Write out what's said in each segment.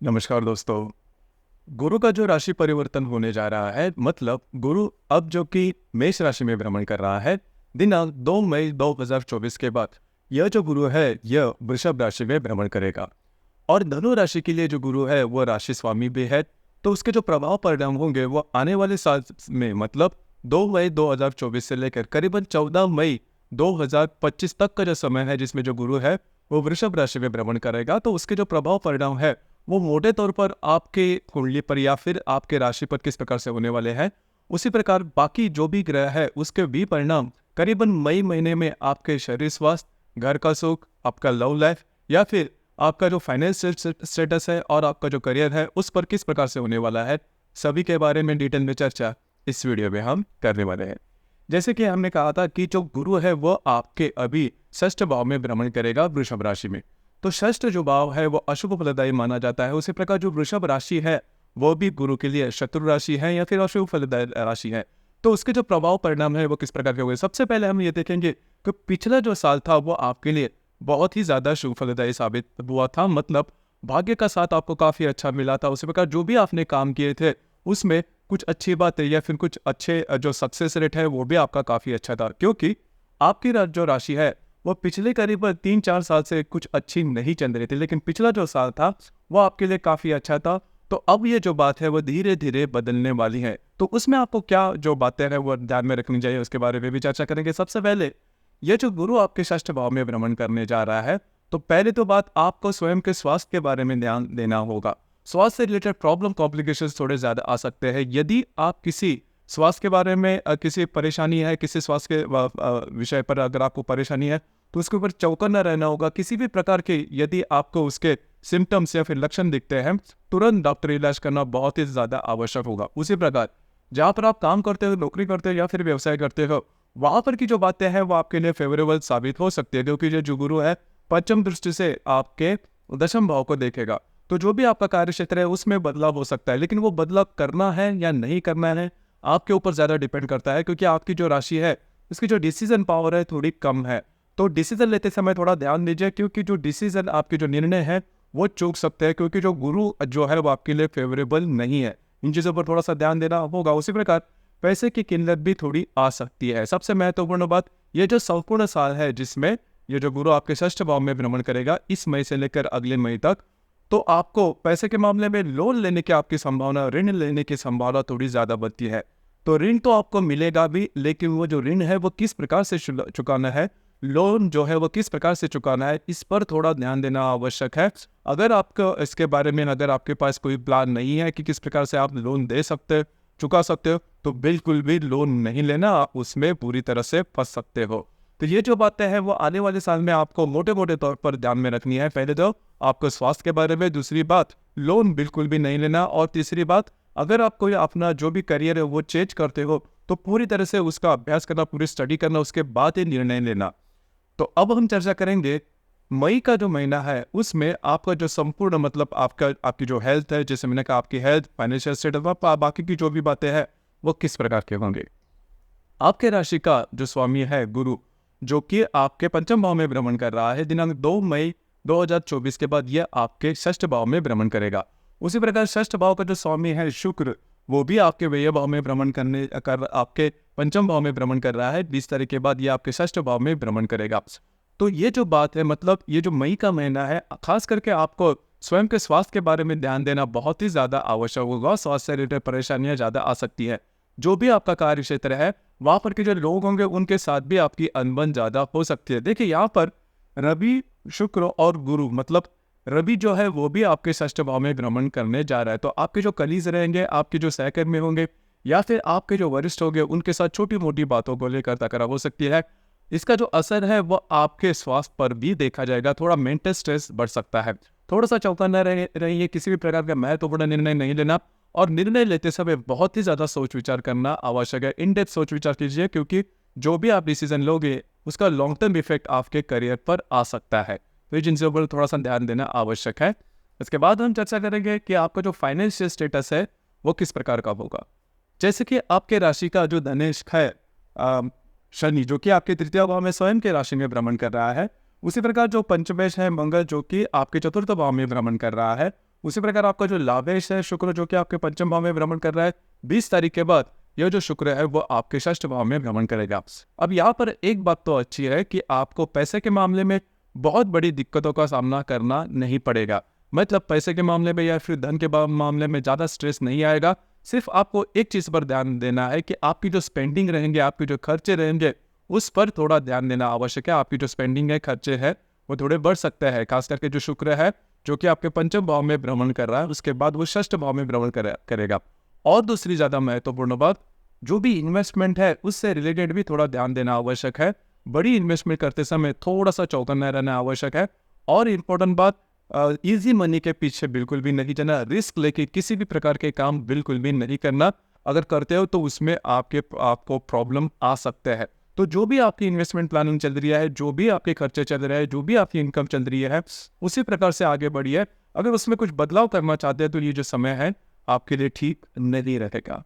नमस्कार दोस्तों। गुरु का जो राशि परिवर्तन होने जा रहा है, मतलब गुरु अब जो कि मेष राशि में भ्रमण कर रहा है दिनांक 2 मई 2024 के बाद, यह जो गुरु है यह वृषभ राशि में भ्रमण करेगा। और धनु राशि के लिए जो गुरु है वो राशि स्वामी भी है, तो उसके जो प्रभाव परिणाम होंगे वो आने वाले साल में, मतलब 2 मई 2024 से लेकर करीबन 14 मई 2025 तक का जो समय है जिसमें जो गुरु है वो वृषभ राशि में भ्रमण करेगा, तो उसके जो प्रभाव परिणाम है वो मोटे तौर पर आपके कुंडली पर या फिर आपके राशि पर किस प्रकार से होने वाले हैं। उसी प्रकार बाकी जो भी ग्रह है उसके भी परिणाम करीबन मई महीने में आपके शरीर स्वास्थ्य, घर का सुख, आपका लव लाइफ या फिर आपका जो फाइनेंशियल स्टेटस है और आपका जो करियर है उस पर किस प्रकार से होने वाला है, सभी के बारे में डिटेल में चर्चा इस वीडियो में हम करने वाले हैं। जैसे कि हमने कहा था कि जो गुरु है वो आपके अभी षष्ठ भाव में भ्रमण करेगा वृषभ राशि में, तो षष्ठ जो भाव है वो अशुभ फलदायी माना जाता है। उसी प्रकार जो वृषभ राशि है वो भी गुरु के लिए शत्रु राशि है या फिर अशुभ फलदायी राशि है। तो उसके जो प्रभाव परिणाम है वो किस प्रकार के होंगे, सबसे पहले हम ये देखेंगे कि पिछला जो साल था वो आपके लिए बहुत ही ज्यादा शुभ फलदायी साबित हुआ था, मतलब भाग्य का साथ आपको काफी अच्छा मिला था। उसी प्रकार जो भी आपने काम किए थे उसमें कुछ अच्छी बातें या फिर कुछ अच्छे जो सक्सेस रेट है वो भी आपका काफी अच्छा था, क्योंकि आपकी जो राशि है वो पिछले करीब 3-4 साल से कुछ अच्छी नहीं चल रही थी, लेकिन पिछला जो साल था वो आपके लिए काफी अच्छा था। तो अब ये जो बात है वो धीरे धीरे बदलने वाली है, तो उसमें आपको क्या जो बातें हैं वो ध्यान में रखनी चाहिए उसके बारे में भी चर्चा करेंगे। सबसे पहले ये जो गुरु आपके षष्ठ भाव में भ्रमण करने जा रहा है, तो पहले तो बात आपको स्वयं के स्वास्थ्य के बारे में ध्यान देना होगा। स्वास्थ्य से रिलेटेड प्रॉब्लम कॉम्प्लिकेशंस थोड़े ज्यादा आ सकते हैं। यदि आप किसी स्वास्थ्य के बारे में किसी परेशानी है, किसी स्वास्थ्य के विषय पर अगर आपको परेशानी है तो उसके ऊपर चौकन्ना रहना होगा। किसी भी प्रकार के यदि आपको उसके सिम्टम्स या फिर लक्षण दिखते हैं, तुरंत डॉक्टरी इलाज करना बहुत ही ज्यादा आवश्यक होगा। उसी प्रकार जहाँ पर आप काम करते हो, नौकरी करते हो या फिर व्यवसाय करते हो, वहां पर की जो बातें हैं वो आपके लिए फेवरेबल साबित हो सकती है, क्योंकि जो गुरु है पंचम दृष्टि से आपके दशम भाव को देखेगा। तो जो भी आपका कार्य क्षेत्र है उसमें बदलाव हो सकता है, लेकिन वो बदलाव करना है या नहीं करना है आपके ऊपर ज्यादा डिपेंड करता है, क्योंकि आपकी जो राशि है उसकी जो डिसीजन पावर है थोड़ी कम है। तो डिसीजन लेते समय थोड़ा ध्यान दीजिए, क्योंकि जो डिसीजन आपके जो निर्णय है वो चूक सकते हैं, क्योंकि जो गुरु जो है वो आपके लिए फेवरेबल नहीं है। इन चीजों पर थोड़ा सा ध्यान देना होगा। उसी प्रकार पैसे की किल्लत भी थोड़ी आ सकती है। सबसे महत्वपूर्ण बात, ये जो संपूर्ण साल है जिसमें ये जो गुरु आपके षष्ठ भाव में भ्रमण करेगा इस मई से लेकर अगले मई तक, तो आपको पैसे के मामले में लोन लेने की आपकी संभावना, ऋण लेने की संभावना थोड़ी ज्यादा बढ़ती है। तो ऋण तो आपको मिलेगा भी, लेकिन वो जो ऋण है वो किस प्रकार से चुकाना है, लोन जो है वो किस प्रकार से चुकाना है, इस पर थोड़ा ध्यान देना आवश्यक है। अगर आपको इसके बारे में, अगर आपके पास कोई प्लान नहीं है कि किस प्रकार से आप लोन दे सकते हो, चुका सकते हो, तो बिल्कुल भी लोन नहीं लेना, आप उसमें पूरी तरह से फंस सकते हो। तो ये जो बातें हैं वो आने वाले साल में आपको मोटे मोटे तौर पर ध्यान में रखनी है। पहले तो आपको स्वास्थ्य के बारे में, दूसरी बात लोन बिल्कुल भी नहीं लेना, और तीसरी बात अगर आप कोई अपना जो भी करियर है वो चेंज करते हो तो पूरी तरह से उसका अभ्यास करना, पूरी स्टडी करना, उसके बाद ही निर्णय लेना। तो अब हम चर्चा करेंगे मई का जो महीना है उसमें आपका जो संपूर्ण, मतलब आपकी जो हेल्थ है, जैसे मैंने कहा आपकी हेल्थ, फाइनेंशियल स्टेटस, बाकी की जो भी बातें हैं वो किस प्रकार के होंगे। आपके राशि का जो स्वामी है गुरु, जो कि आपके पंचम भाव में भ्रमण कर रहा है दिनांक 2 मई 2024 के बाद, यह आपके षष्ठ भाव में भ्रमण करेगा। उसी प्रकार षष्ठ भाव का जो स्वामी है शुक्र, वो भी आपके व्यय भाव में भ्रमण कर आपके पंचम भाव में भ्रमण कर रहा है। 20 तारीख के बाद ये आपके षष्ठ भाव में भ्रमण करेगा। तो ये जो बात है, मतलब ये जो मई का महीना है, खास करके आपको स्वयं के स्वास्थ्य के बारे में ध्यान देना बहुत ही ज्यादा आवश्यक होगा। स्वास्थ्य से रिलेटेड परेशानियां ज्यादा आ सकती है। जो भी आपका कार्य क्षेत्र है वहां पर के जो लोग होंगे उनके साथ भी आपकी अनबन ज्यादा हो सकती है। देखिए यहाँ पर रवि, शुक्र और गुरु, मतलब रवि जो है वो भी आपके षष्ठ भाव में भ्रमण करने जा रहा है। तो आपके जो कलीग रहेंगे, आपके जो सहकर्मी होंगे या फिर आपके जो वरिष्ठ होंगे, उनके साथ छोटी मोटी बातों को लेकर तकरार हो सकती है। इसका जो असर है वो आपके स्वास्थ्य पर भी देखा जाएगा। थोड़ा मेंटल स्ट्रेस बढ़ सकता है। थोड़ा सा चौकन्ना रहिए, किसी भी प्रकार का महत्वपूर्ण निर्णय नहीं लेना, और निर्णय लेते समय बहुत ही ज्यादा सोच विचार करना आवश्यक है। इन डेप्थ सोच विचार कीजिए, क्योंकि जो भी आप डिसीजन लोगे उसका लॉन्ग टर्म इफेक्ट आपके करियर पर आ सकता है। तो जिन चीजों पर थोड़ा सा ध्यान देना आवश्यक है। इसके बाद हम चर्चा करेंगे कि आपका जो फाइनेंशियल स्टेटस है वो किस प्रकार का होगा। जैसे कि आपके राशि का जो धनेश है शनि, जो कि आपके तृतीय भाव में स्वयं के राशि में भ्रमण कर रहा है, उसी प्रकार जो पंचमेश है मंगल, जो कि आपके चतुर्थ भाव में भ्रमण कर रहा है, उसी प्रकार आपका जो लाभेश है शुक्र, जो कि आपके पंचम भाव में भ्रमण कर रहा है, 20 तारीख के बाद यह जो शुक्र है वो आपके षष्ठ भाव में भ्रमण करेगा। अब यहाँ पर एक बात तो अच्छी है कि आपको पैसे के मामले में बहुत बड़ी दिक्कतों का सामना करना नहीं पड़ेगा। मतलब पैसे के मामले में या फिर धन के मामले में ज़्यादा स्ट्रेस नहीं आएगा। सिर्फ आपको एक चीज़ पर ध्यान देना है कि आपकी जो स्पेंडिंग रहेंगे, आपके जो खर्चे रहेंगे, उस पर थोड़ा ध्यान देना आवश्यक है। आपकी जो स्पेंडिंग है, खर्चे है, वो थोड़े बढ़ सकते हैं। खास करके जो शुक्र है जो कि आपके पंचम भाव में भ्रमण कर रहा है, उसके बाद वो षष्ठ भाव में भ्रमण करेगा। और दूसरी ज़्यादा महत्वपूर्ण बात, जो भी इन्वेस्टमेंट है उससे रिलेटेड भी थोड़ा ध्यान देना आवश्यक है। बड़ी इन्वेस्टमेंट करते समय थोड़ा सा चौकन्ना रहना आवश्यक है। और इम्पोर्टेंट बात, इजी मनी के पीछे बिल्कुल भी नहीं जाना। रिस्क लेके किसी भी प्रकार के काम बिल्कुल भी नहीं करना। अगर करते हो तो उसमें आपको प्रॉब्लम आ सकते हैं। तो जो भी आपकी इन्वेस्टमेंट प्लानिंग चल रही है, जो भी आपके खर्चे चल रहे हैं, जो भी आपकी इनकम चल रही है, उसी प्रकार से आगे बढ़िए। अगर उसमें कुछ बदलाव करना चाहते हैं तो ये जो समय है आपके लिए ठीक नहीं रहेगा।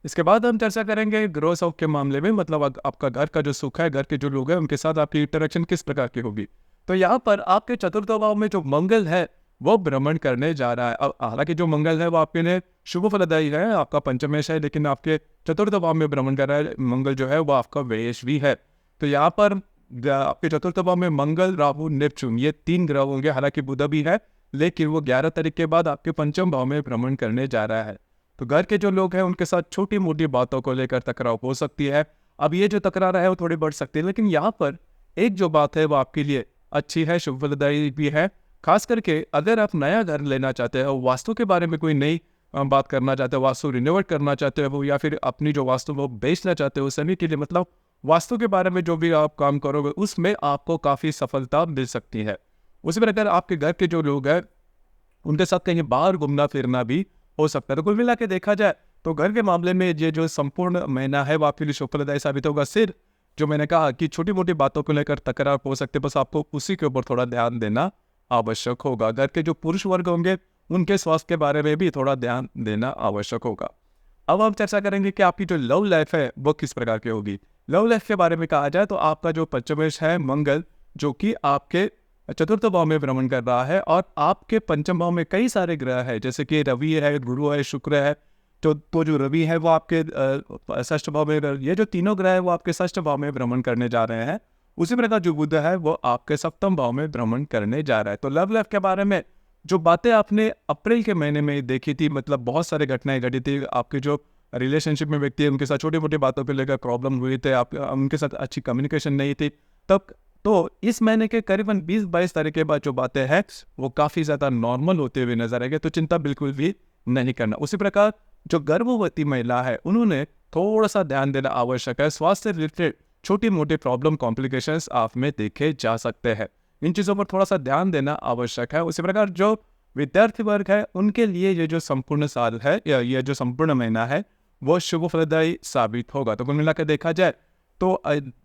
इसके बाद हम चर्चा करेंगे गृह सुख के मामले में। मतलब आपका घर का जो सुख है, घर के जो लोग हैं उनके साथ आपकी इंटरेक्शन किस प्रकार की होगी। तो यहाँ पर आपके चतुर्थ भाव में जो मंगल है वो भ्रमण करने जा रहा है। अब हालांकि जो मंगल है वो आपके लिए शुभ फलदायी है, आपका पंचमेश है, लेकिन आपके चतुर्थ भाव में भ्रमण कर रहा है मंगल जो है वो आपका व्ययेश भी है। तो यहाँ पर आपके चतुर्थ भाव में मंगल, राहु, नेपच्यून, ये 3 ग्रह होंगे। हालांकि बुध भी है, लेकिन वो 11 तारीख के बाद आपके पंचम भाव में भ्रमण करने जा रहा है। तो घर के जो लोग हैं उनके साथ छोटी मोटी बातों को लेकर तकरार हो सकती है। अब ये जो तकरार है वो थोड़ी बढ़ सकती है, लेकिन यहाँ पर एक जो बात है वो आपके लिए अच्छी है, शुभ फलदायी भी है। खास करके अगर आप नया घर लेना चाहते हो, वास्तु के बारे में कोई नई बात करना चाहते हो, वास्तु रिनोवेट करना चाहते हो, या फिर अपनी जो वास्तु वो बेचना चाहते हो सभी के लिए, मतलब वास्तु के बारे में जो भी आप काम करोगे उसमें आपको काफ़ी सफलता मिल सकती है। उसी प्रकार आपके घर के जो लोग हैं उनके साथ कहीं बाहर घूमना फिरना भी हो सकता है। तो कुल मिला के देखा जाए तो घर के मामले में ये जो संपूर्ण महीना है वो आपके लिए शुभ फलदायी साबित होगा। सिर्फ जो मैंने कहा कि छोटी मोटी बातों को लेकर तकरार हो सकते, बस आपको उसी के ऊपर थोड़ा ध्यान देना आवश्यक होगा। घर के जो पुरुष वर्ग होंगे उनके स्वास्थ्य के बारे में भी थोड़ा ध्यान देना आवश्यक होगा। अब हम चर्चा करेंगे कि आपकी जो लव लाइफ है वो किस प्रकार की होगी। लव लाइफ के बारे में कहा जाए तो आपका जो पंचमेश है मंगल, जो कि आपके चतुर्थ भाव में भ्रमण कर रहा है, और आपके पंचम भाव में कई सारे ग्रह हैं, जैसे कि रवि है, गुरु है, शुक्र है। तो जो रवि है वो आपके षष्ठ भाव में, ये जो तीनों ग्रह है वो आपके षष्ठ भाव में भ्रमण करने जा रहे हैं। उसी प्रकार जो बुध है वो आपके सप्तम भाव में भ्रमण करने जा रहा है। तो लव लाइफ के बारे में जो बातें आपने अप्रैल के महीने में देखी थी, मतलब बहुत सारे घटनाएं घटी थी। आपके जो रिलेशनशिप में व्यक्ति है उनके साथ छोटी मोटी बातों को लेकर प्रॉब्लम हुई थी, आप उनके साथ अच्छी कम्युनिकेशन नहीं थी तब। तो इस महीने के करीबन 20-22 तारीख के बाद जो बातें हैं वो काफ़ी ज़्यादा नॉर्मल होते हुए नजर आएंगे, तो चिंता बिल्कुल भी नहीं करना। उसी प्रकार जो गर्भवती महिला है उन्होंने थोड़ा सा ध्यान देना आवश्यक है। स्वास्थ्य रिलेटेड छोटी मोटी प्रॉब्लम कॉम्प्लिकेशंस आप में देखे जा सकते हैं, इन चीज़ों पर थोड़ा सा ध्यान देना आवश्यक है। उसी प्रकार जो विद्यार्थी वर्ग है उनके लिए ये जो संपूर्ण साल है या ये जो संपूर्ण महीना है वो शुभ फलदायी साबित होगा। तो कुल मिलाकर देखा जाए तो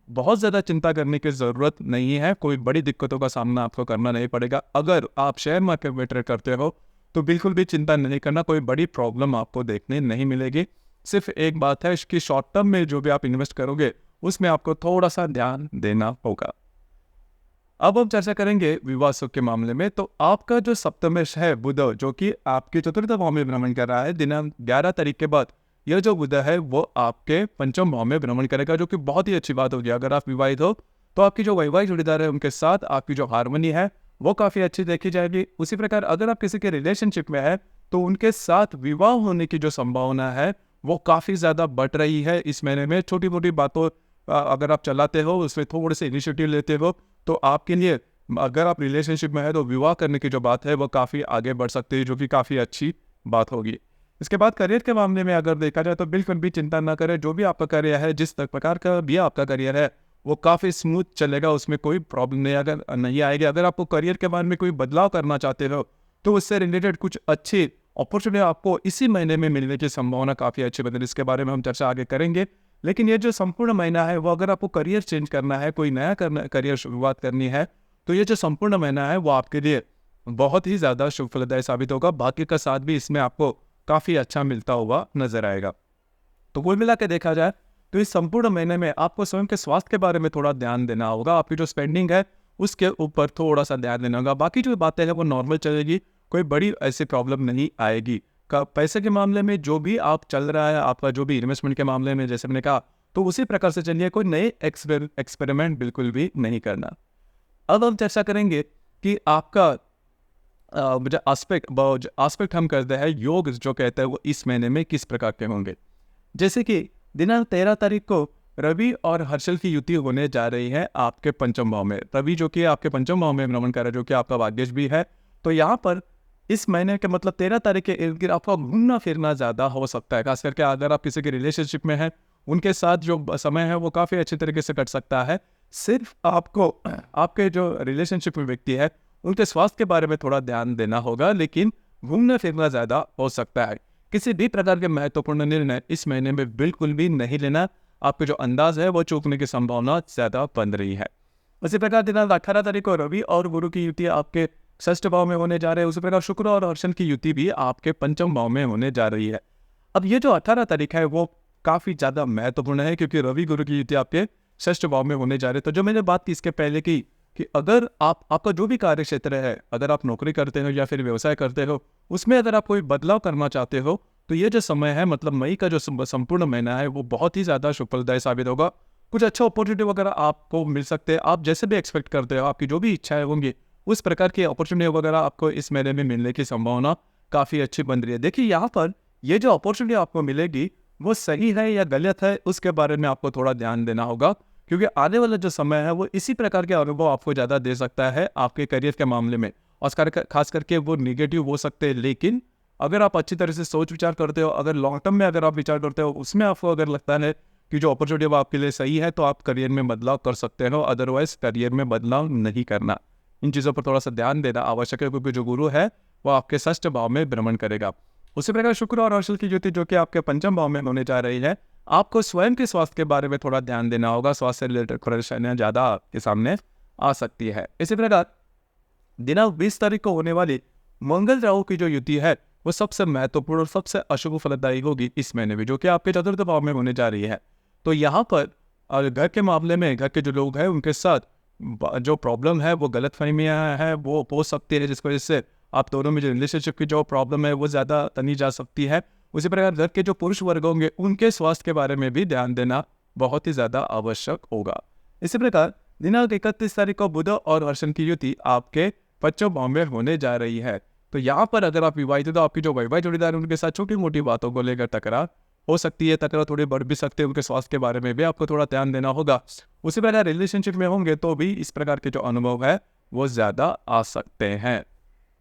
बहुत ज़्यादा चिंता करने की ज़रूरत नहीं है, कोई बड़ी दिक्कतों का सामना आपको करना नहीं पड़ेगा। अगर आप शेयर मार्केट में ट्रेड करते हो तो बिल्कुल भी चिंता नहीं करना, कोई बड़ी प्रॉब्लम आपको देखने नहीं मिलेगी। सिर्फ एक बात है, इसकी शॉर्ट टर्म में जो भी आप इन्वेस्ट करोगे उसमें आपको थोड़ा सा ध्यान देना होगा। अब हम चर्चा करेंगे विवाह सुख के मामले में। तो आपका जो सप्तमेश है बुध, जो कि आपके चतुर्थ भाव में भ्रमण कर रहा है, दिनांक 11 तारीख के बाद यह जो बुध है वो आपके पंचम भाव में भ्रमण करेगा, जो कि बहुत ही अच्छी बात होगी। अगर आप विवाहित हो तो आपकी जो वैवाहिक जोड़ीदार है उनके साथ आपकी जो हार्मनी है वो काफ़ी अच्छी देखी जाएगी। उसी प्रकार अगर आप किसी के रिलेशनशिप में है तो उनके साथ विवाह होने की जो संभावना है वो काफ़ी ज़्यादा बढ़ रही है इस महीने में। छोटी मोटी बातों अगर आप चलाते हो, उसमें थोड़े से इनिशिएटिव लेते हो, तो आपके लिए, अगर आप रिलेशनशिप में है तो विवाह करने की जो बात है वो काफ़ी आगे बढ़ सकती है, जो कि काफ़ी अच्छी बात होगी। इसके बाद करियर के मामले में अगर देखा जाए तो बिल्कुल भी चिंता ना करें। जो भी आपका करियर है, जिस प्रकार का भी आपका करियर है वो काफ़ी स्मूथ चलेगा, उसमें कोई प्रॉब्लम नहीं आएगी। अगर आपको करियर के बारे में कोई बदलाव करना चाहते हो तो उससे रिलेटेड कुछ अच्छी अपॉर्चुनिटी आपको इसी महीने में मिलने की संभावना काफ़ी अच्छी बनी। इसके बारे में हम चर्चा आगे करेंगे। लेकिन ये जो संपूर्ण महीना है वो अगर आपको करियर चेंज करना है, कोई नया करियर शुरुआत करनी है, तो ये जो संपूर्ण महीना है वो आपके लिए बहुत ही ज़्यादा शुभ फलदायी साबित होगा। बाकी का साथ भी इसमें आपको काफ़ी अच्छा मिलता हुआ नजर आएगा। तो कुल मिला के देखा जाए तो इस संपूर्ण महीने में आपको स्वयं के स्वास्थ्य के बारे में थोड़ा ध्यान देना होगा। आपकी जो स्पेंडिंग है उसके ऊपर थोड़ा सा ध्यान देना होगा। बाकी जो बातें हैं वो नॉर्मल चलेगी। कोई बड़ी ऐसी प्रॉब्लम नहीं आएगी। का पैसे के मामले में जो भी आप चल रहा है, आपका जो भी इन्वेस्टमेंट के मामले में जैसे मैंने कहा, तो उसी प्रकार से चलिए, कोई नए एक्सपेरिमेंट बिल्कुल भी नहीं करना। अब हम चर्चा करेंगे कि आपका जो आस्पेक्ट हम करते हैं योग जो कहते हैं वो इस महीने में किस प्रकार के होंगे। जैसे कि दिनांक 13 तारीख को रवि और हर्षल की युति होने जा रही है आपके पंचम भाव में। रवि जो कि आपके पंचम भाव में भ्रमण कर रहा है, जो कि आपका भाग्येश भी है। तो यहाँ पर इस महीने के मतलब 13 तारीख के इर्द गिर्द आपका घूमना फिरना ज़्यादा हो सकता है। खास करके अगर आप किसी के रिलेशनशिप में हैं, उनके साथ जो समय है वो काफ़ी अच्छे तरीके से कट सकता है। सिर्फ आपको आपके जो रिलेशनशिप में व्यक्ति है उनके स्वास्थ्य के बारे में थोड़ा ध्यान देना होगा, लेकिन घूमना फिरना ज़्यादा हो सकता है। किसी भी प्रकार के महत्वपूर्ण निर्णय इस महीने में बिल्कुल भी नहीं लेना। आपके जो अंदाज है वो चूकने की संभावना ज़्यादा बन रही है। उसी प्रकार दिनांक 18 तारीख को रवि और गुरु की युति आपके षष्ठ भाव में होने जा रहे हैं। उसी प्रकार शुक्र और हर्षल की युति भी आपके पंचम भाव में होने जा रही है। अब ये जो 18 तारीख है वो काफ़ी ज़्यादा महत्वपूर्ण है, क्योंकि रवि गुरु की युति आपके षष्ठ भाव में होने जा रहे हैं। तो जो मैंने बात की इसके पहले की कि अगर आपका जो भी कार्य क्षेत्र है, अगर आप नौकरी करते हो या फिर व्यवसाय करते हो, उसमें अगर आप कोई बदलाव करना चाहते हो, तो ये जो समय है मतलब मई का जो संपूर्ण महीना है वो बहुत ही ज़्यादा शुभफलदायी साबित होगा। कुछ अच्छा अपॉर्चुनिटी वगैरह आपको मिल सकते हैं। आप जैसे भी एक्सपेक्ट करते हो, आपकी जो भी इच्छाएं होंगी, उस प्रकार की अपॉर्चुनिटी वगैरह आपको इस महीने में मिलने की संभावना काफ़ी अच्छी बन रही है। देखिए यहाँ पर ये जो अपॉर्चुनिटी आपको मिलेगी वो सही है या गलत है, उसके बारे में आपको थोड़ा ध्यान देना होगा, क्योंकि आने वाला जो समय है वो इसी प्रकार के अनुभव आपको ज़्यादा दे सकता है आपके करियर के मामले में। और खास करके वो निगेटिव हो सकते हैं, लेकिन अगर आप अच्छी तरह से सोच विचार करते हो, अगर लॉन्ग टर्म में अगर आप विचार करते हो, उसमें आपको अगर लगता है कि जो अपॉर्चुनिटी वो आपके लिए सही है, तो आप करियर में बदलाव कर सकते हो। अदरवाइज करियर में बदलाव नहीं करना। इन चीज़ों पर थोड़ा सा ध्यान देना आवश्यक है, क्योंकि जो गुरु है वो आपके षष्ठ भाव में भ्रमण करेगा। उसी प्रकार शुक्र और हर्षल की युति जो कि आपके पंचम भाव में होने जा रही है, आपको स्वयं के स्वास्थ्य के बारे में थोड़ा ध्यान देना होगा। स्वास्थ्य से रिलेटेड परेशानियां ज़्यादा आपके सामने आ सकती है। इसी प्रकार दिनांक 20 तारीख को होने वाली मंगल राहु की जो युति है वो सबसे महत्वपूर्ण और सबसे अशुभ फलदायी होगी इस महीने में, जो कि आपके चतुर्थ भाव में होने जा रही है। तो यहाँ पर घर के मामले में घर के जो लोग हैं उनके साथ जो प्रॉब्लम है वो गलतफहमियां है वो हो सकती है, जिसकी वजह से आप दोनों में जो रिलेशनशिप की जो प्रॉब्लम है वो ज़्यादा तनी जा सकती है। उसी प्रकार घर के जो पुरुष वर्ग होंगे उनके स्वास्थ्य के बारे में भी ध्यान देना बहुत ही ज़्यादा आवश्यक होगा। इसी प्रकार दिनांक 31 तारीख को बुध और हर्षल की युति आपके पंचम भाव में होने जा रही है। तो यहाँ पर अगर आप विवाहित हो तो आपकी जो वैवाहिक जोड़ीदार है उनके साथ छोटी मोटी बातों को लेकर तकरार हो सकती है। तकरार थोड़ी बढ़ भी सकते हैं, उनके स्वास्थ्य के बारे में भी आपको थोड़ा ध्यान देना होगा। उसी प्रकार रिलेशनशिप में होंगे तो भी इस प्रकार के जो अनुभव है वो ज़्यादा आ सकते हैं।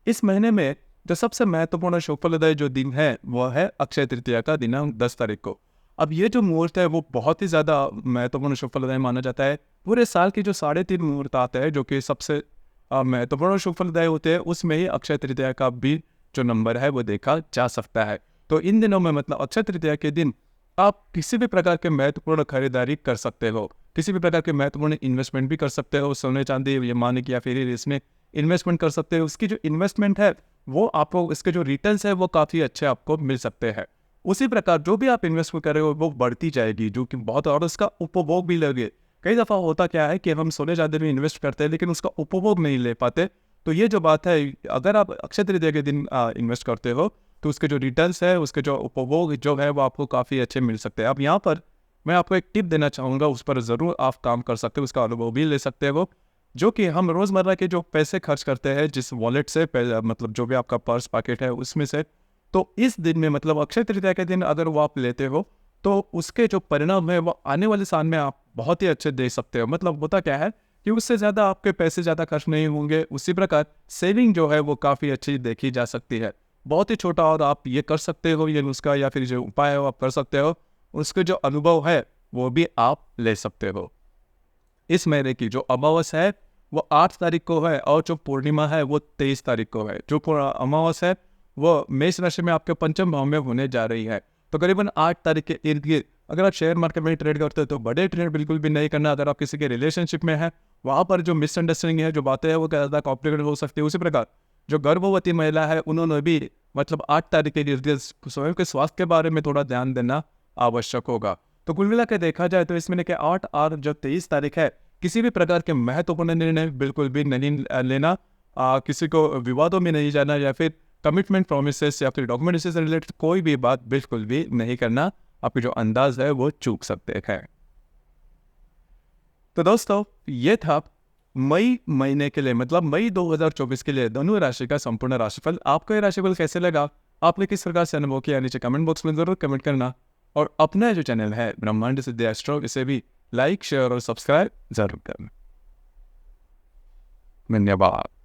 इस महीने में जो सबसे महत्वपूर्ण शुभफलदायी जो दिन है वो है अक्षय तृतीया का दिनांक 10 तारीख को। अब ये जो मुहूर्त है वो बहुत ही ज़्यादा महत्वपूर्ण शुभफलदायी माना जाता है। पूरे साल के जो 3.5 मुहूर्त आते हैं जो कि सबसे महत्वपूर्ण शुभफलदायी होते हैं, उसमें ही अक्षय तृतीया का भी जो नंबर है वो देखा जा सकता है। तो इन दिनों में मतलब अक्षय तृतीया के दिन आप किसी भी प्रकार के महत्वपूर्ण खरीदारी कर सकते हो, किसी भी प्रकार के महत्वपूर्ण इन्वेस्टमेंट भी कर सकते हो। सोने चांदी या मानिक या फिर इसमें इन्वेस्टमेंट कर सकते हो। उसकी जो इन्वेस्टमेंट है वो आपको इसके जो रिटर्न्स है वो काफ़ी अच्छे आपको मिल सकते हैं। उसी प्रकार जो भी आप इन्वेस्ट कर रहे हो वो बढ़ती जाएगी, जो कि बहुत, और उसका उपभोग भी लगे। कई दफ़ा होता क्या है कि हम सोने चांदी में इन्वेस्ट करते हैं लेकिन उसका उपभोग नहीं ले पाते। तो ये जो बात है, अगर आप अक्षय तृतीया के दिन इन्वेस्ट करते हो तो उसके जो रिटर्न्स है, उसके जो उपभोग जो है वो आपको काफ़ी अच्छे मिल सकते हैं। अब यहाँ पर मैं आपको एक टिप देना चाहूँगा, उस पर ज़रूर आप काम कर सकते हो, उसका अनुभव भी ले सकते हो। जो कि हम रोज़मर्रा के जो पैसे खर्च करते हैं जिस वॉलेट से, मतलब जो भी आपका पर्स पॉकेट है उसमें से, तो इस दिन में मतलब अक्षय तृतीया के दिन अगर वो आप लेते हो तो उसके जो परिणाम है वो आने वाले साल में आप बहुत ही अच्छे दे सकते हो। मतलब होता क्या है कि उससे ज़्यादा आपके पैसे ज़्यादा खर्च नहीं होंगे। उसी प्रकार सेविंग जो है वो काफ़ी अच्छी देखी जा सकती है। बहुत ही छोटा और आप ये कर सकते हो, ये नुस्खा या फिर जो उपाय है वो आप कर सकते हो। उसके जो अनुभव है वो भी आप ले सकते हो। इस महीने की जो अमावस है वो 8 तारीख को है और जो पूर्णिमा है वो 23 तारीख को है। जो अमावस है वो मेष राशि में आपके पंचम भाव में होने जा रही है। तो करीबन 8 तारीख के इर्द गिर्द अगर आप शेयर मार्केट में ट्रेड करते हो तो बड़े ट्रेड बिल्कुल भी नहीं करना। अगर आप किसी के रिलेशनशिप में है वहाँ पर जो मिसअंडरस्टैंडिंग है, जो बातें हैं वो ज़्यादा कॉम्प्लिकेटेड हो सकती है। उसी प्रकार जो गर्भवती महिला है उन्होंने भी मतलब 8 तारीख के इर्द गिर्द स्वयं के स्वास्थ्य के बारे में थोड़ा ध्यान देना आवश्यक होगा। तो कुल मिला के देखा जाए तो इस महीने के 8 और जो 23 तारीख है किसी भी प्रकार के महत्वपूर्ण निर्णय बिल्कुल भी नहीं लेना। किसी को विवादों में नहीं जाना, या फिर कमिटमेंट प्रोमिसेस या फिर डॉक्यूमेंटेशन से रिलेटेड कोई भी बात बिल्कुल भी नहीं करना। आपकी जो अंदाज है वो चूक सकते हैं। तो दोस्तों, ये था मई महीने के लिए, मतलब मई 2024 के लिए धनु राशि का संपूर्ण राशिफल। आपको ये राशिफल कैसे लगा, आपने किस प्रकार से अनुभव किया, नीचे कमेंट बॉक्स में जरूर कमेंट करना। और अपना जो चैनल है ब्रह्मांड सिद्धि एस्ट्रो, इसे भी लाइक, शेयर और सब्सक्राइब जरूर करना। धन्यवाद।